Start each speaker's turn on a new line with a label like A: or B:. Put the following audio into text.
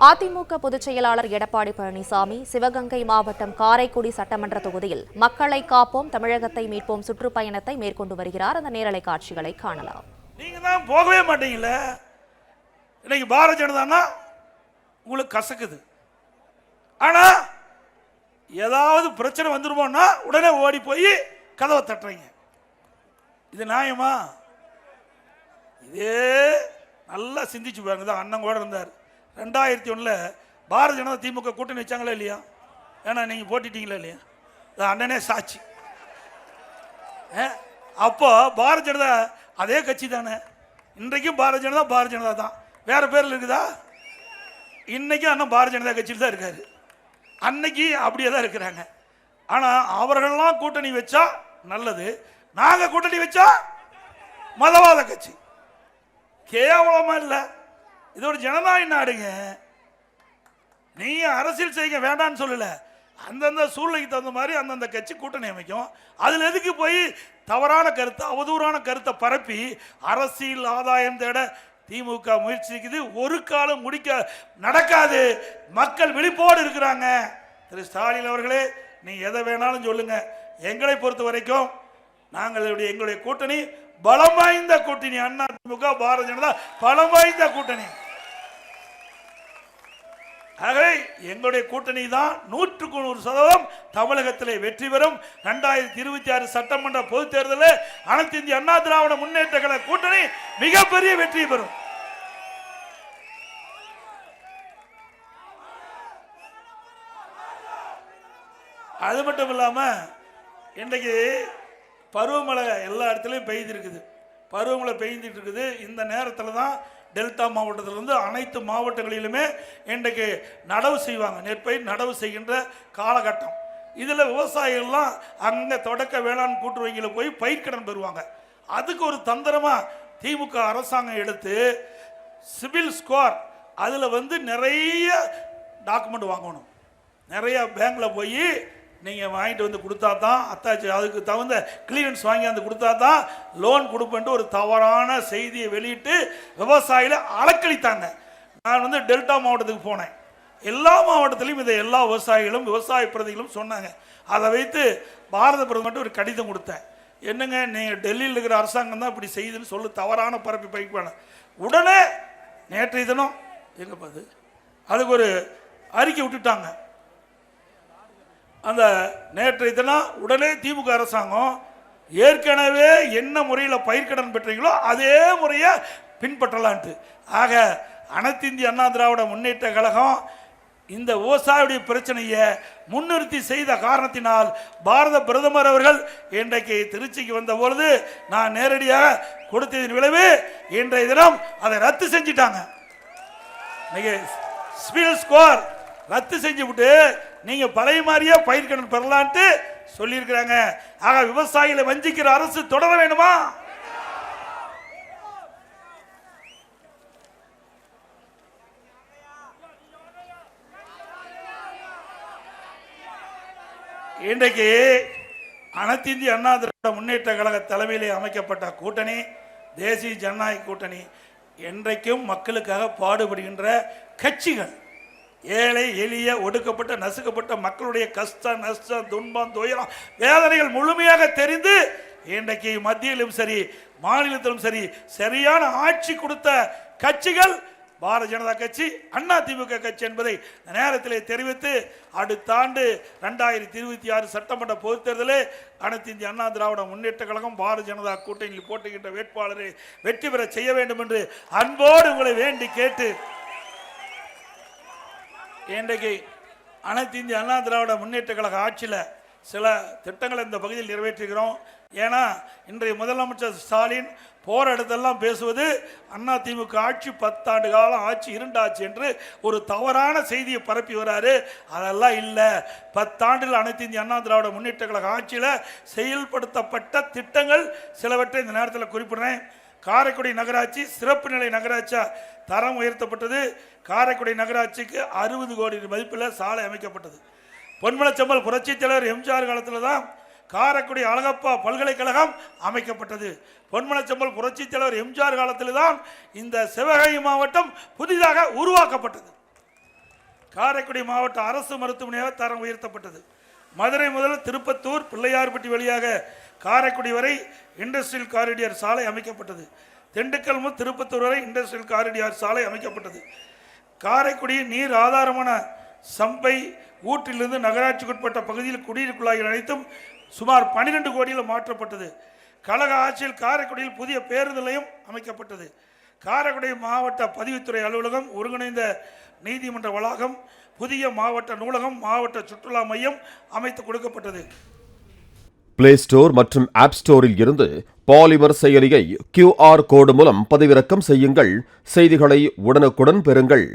A: அதிமுக பொதுச் செயலாளர் எடப்பாடி பழனிசாமி சிவகங்கை மாவட்டம் காரைக்குடி சட்டமன்ற தொகுதியில் மக்களை காப்போம் தமிழகத்தை மீட்போம் சுற்றுப்பயணத்தை மேற்கொண்டு வருகிறார். அந்த நேரலை காட்சிகளை காணலாம்.
B: நீங்க தான் போகவே மாட்டீங்கள. இன்னைக்கு பாரதிய ஜனதானா உங்களுக்கு கசக்குது. ஆனா ஏதாவது பிரச்சனை வந்துருமோன்னா உடனே ஓடி போய் கதவை தட்டுறீங்க. இது நியாயமா? இதே நல்லா சிந்திச்சு பாருங்க. தான் அண்ணன் கூட இருந்தார் 2001 பாரதிய ஜனதா திமுக கூட்டணி வச்சாங்களா இல்லையா? ஏன்னா நீங்க போட்டிட்டீங்களா இல்லையா? அண்ணனே சாட்சி. அப்போ பாரதிய ஜனதா அதே கட்சி தானே. இன்றைக்கும் பாரதிய ஜனதா தான். வேற பேர்ல இருக்குதா? இன்னைக்கும் அண்ணன் பாரதிய ஜனதா கட்சியில் தான் இருக்காரு. அன்னைக்கு அப்படியே தான் இருக்கிறாங்க. ஆனா அவர்கள்லாம் கூட்டணி வச்சா நல்லது, நாங்க கூட்டணி வச்சா மதவாத கட்சி. கேவலமா இல்லை. இது ஒரு ஜனநாயக நாடுங்க. நீங்க அரசியல் செய்ய வேண்டாம்னு சொல்லல. அந்தந்த சூழ்நிலைக்கு தகுந்த மாதிரி அந்தந்த கட்சி கூட்டணி அமைக்கும். அதுல எதுக்கு போய் தவறான கருத்தை, அவதூறான கருத்தை பரப்பி அரசியல் ஆதாயம் தேட திமுக முயற்சிக்குது. ஒரு காலம் முடிக்க நடக்காது. மக்கள் விழிப்போடு இருக்கிறாங்க. திரு ஸ்டாலின் அவர்களே, நீ எதை வேணாலும் சொல்லுங்க. எங்களை பொறுத்த வரைக்கும் எங்களுடைய கூட்டணி பலம் வாய்ந்த கூட்டணி. அண்ணா திமுக பாரதிய ஜனதா பலம் வாய்ந்த கூட்டணி. ஆகவே எங்களுடைய கூட்டணி தான் 100% தமிழகத்திலே வெற்றி பெறும். 2026 சட்டமன்ற பொதுத் தேர்தலில் அனைத்து இந்திய அண்ணா திராவிட முன்னேற்ற கழக கூட்டணி மிகப்பெரிய வெற்றி பெறும். அது மட்டும் இல்லாம இன்றைக்கு பருவமழை எல்லா இடத்துலையும் பெய்து இருக்குது. பருவமழை பெய்துட்டு இருக்குது. இந்த நேரத்தில் தான் டெல்டா மாவட்டத்திலிருந்து அனைத்து மாவட்டங்களிலுமே இன்றைக்கு நடவு செய்வாங்க. நெற்பயிர் நடவு செய்கின்ற காலகட்டம். இதில் விவசாயிகள்லாம் அங்கே தொடக்க வேளாண் கூட்டுறவுகளில் போய் பயிர்க்கடன் பெறுவாங்க. அதுக்கு ஒரு தந்திரமாக திமுக அரசாங்கம் எடுத்து சிவில் ஸ்கோர் அதில் நிறைய டாக்குமெண்ட் வாங்கணும். நிறைய பேங்க்கில் போய் நீங்கள் வாங்கிட்டு வந்து கொடுத்தா தான் அத்தாச்சி, அதுக்கு தகுந்த கிளியரன்ஸ் வாங்கி வந்து கொடுத்தா தான் லோன் கொடுப்பேன்ட்டு ஒரு தவறான செய்தியை வெளியிட்டு விவசாயிகளை அலக்களித்தாங்க. நான் டெல்டா மாவட்டத்துக்கு போனேன். எல்லா மாவட்டத்திலையும் இதை எல்லா விவசாயிகளும் விவசாய பிரதிகளும் சொன்னாங்க. அதை வைத்து பாரத பிரதமர்கிட்ட ஒரு கடிதம் கொடுத்தேன். என்னங்க, நீங்கள் டெல்லியில் இருக்கிற அரசாங்கம் தான் இப்படி செய்யுதுன்னு சொல்லி தவறான பரப்பி பயிர்ப்பான உடனே நேற்றைய தினம் எங்க பார்த்து அதுக்கு ஒரு அறிக்கை விட்டுட்டாங்க. அந்த நேற்றைய தினம் உடனே திமுக அரசாங்கம் ஏற்கனவே என்ன முறையில் பயிர்க்கடன் பெற்றீங்களோ அதே முறையை பின்பற்றலான்ட்டு. ஆக அனைத்து இந்திய அண்ணா திராவிட முன்னேற்ற கழகம் இந்த விவசாயியுடைய பிரச்சனையை முன்னிறுத்தி செய்த காரணத்தினால் பாரத பிரதமர் அவர்கள் இன்றைக்கு திருச்சிக்கு வந்த பொழுது நான் நேரடியாக கொடுத்ததின் விளைவு இன்றைய தினம் அதை ரத்து செஞ்சிட்டாங்க. சிவில் ஸ்கோர் ரத்து செஞ்சு விட்டு நீங்க பழைய மாதிரியே பயிர்க்கடன் பெறலான்ட்டு சொல்லியிருக்கிறாங்க. ஆக விவசாயிகளை வஞ்சிக்கிற அரசு தொடர வேண்டுமா? இன்றைக்கு அனைத்து இந்திய அண்ணா திராவிட முன்னேற்ற கழக தலைமையிலே அமைக்கப்பட்ட கூட்டணி தேசிய ஜனநாயக கூட்டணி. என்றைக்கும் மக்களுக்காக பாடுபடுகின்ற கட்சிகள், ஏழை எளிய ஒடுக்கப்பட்ட நசுக்கப்பட்ட மக்களுடைய கஷ்டம் நஷ்டம் துன்பம் துயரம் வேதனைகள் முழுமையாக தெரிந்து இன்றைக்கு மத்தியிலும் சரி மாநிலத்திலும் சரி சரியான ஆட்சி கொடுத்த கட்சிகள் பாரதிய ஜனதா கட்சி, அண்ணா திமுக கட்சி என்பதை நேரத்திலே தெரிவித்து அடுத்த ஆண்டு 2026 சட்டமன்ற பொதுத் தேர்தலில் அனைத்து இந்திய அண்ணா திராவிட முன்னேற்ற கழகம் பாரதிய ஜனதா கூட்டணியில் போட்டுகின்ற வேட்பாளரை வெற்றி பெற செய்ய வேண்டும் என்று அன்போடு உங்களை வேண்டி கேட்டு இன்றைக்கு அனைத்து இந்திய அண்ணா திராவிட முன்னேற்ற கழக ஆட்சியில் சில திட்டங்களை இந்த பகுதியில் நிறைவேற்றுகிறோம். ஏன்னா இன்றைய முதலமைச்சர் ஸ்டாலின் போற இடத்தெல்லாம் பேசுவது அண்ணா திமுக ஆட்சி 10 ஆண்டு காலம் ஆட்சி இருண்டாச்சு என்று ஒரு தவறான செய்தியை பரப்பி வராரு. அதெல்லாம் இல்லை. 10 ஆண்டில் அனைத்து இந்திய அண்ணா திராவிட முன்னேற்ற கழக ஆட்சியில் செயல்படுத்தப்பட்ட திட்டங்கள் சிலவற்றை இந்த நேரத்தில் குறிப்பிடுறேன். காரைக்குடி நகராட்சி சிறப்பு நிலை நகராட்சியா தரம் உயர்த்தப்பட்டது. காரைக்குடி நகராட்சிக்கு 60 கோடி மதிப்பில் சாலை அமைக்கப்பட்டது. பொன்மனச்செம்மல் புரட்சித் தலைவர் எம்ஜிஆர் காலத்தில் தான் காரைக்குடி அழகப்பா பல்கலைக்கழகம் அமைக்கப்பட்டது. பொன்மனச்செம்மல் புரட்சித் தலைவர் எம்ஜிஆர் காலத்தில் தான் இந்த சிவகங்கை மாவட்டம் புதிதாக உருவாக்கப்பட்டது. காரைக்குடி மாவட்ட அரசு மருத்துவமனையாக தரம் உயர்த்தப்பட்டது. மதுரை முதல் திருப்பத்தூர் பிள்ளையார்பட்டி வழியாக காரைக்குடி வரை இண்டஸ்ட்ரியல் காரிடார் சாலை அமைக்கப்பட்டது. திண்டுக்கல் முதல் திருப்பத்தூர் வரை இண்டஸ்ட்ரியல் காரிடார் சாலை அமைக்கப்பட்டது. காரைக்குடி நீர் ஆதாரமான சம்பை ஊற்றிலிருந்து நகராட்சிக்குட்பட்ட பகுதியில் குடிநீர் குழாய்கள் அனைத்தும் சுமார் 12 கோடியில் மாற்றப்பட்டது. கழக ஆட்சியில் காரைக்குடியில் புதிய பேருந்து நிலையம் அமைக்கப்பட்டது. காரைக்குடி மாவட்ட பதிவுத்துறை அலுவலகம், ஒருங்கிணைந்த நீதிமன்ற வளாகம், புதிய மாவட்ட நூலகம், மாவட்ட சுற்றுலா மையம் அமைத்து கொடுக்கப்பட்டது.
C: பிளே ஸ்டோர் மற்றும் ஆப் ஸ்டோரில் இருந்து பாலிமர் செயலியை QR கோடு மூலம் பதிவிறக்கம் செய்யுங்கள். செய்திகளை உடனுக்குடன் பெறுங்கள்.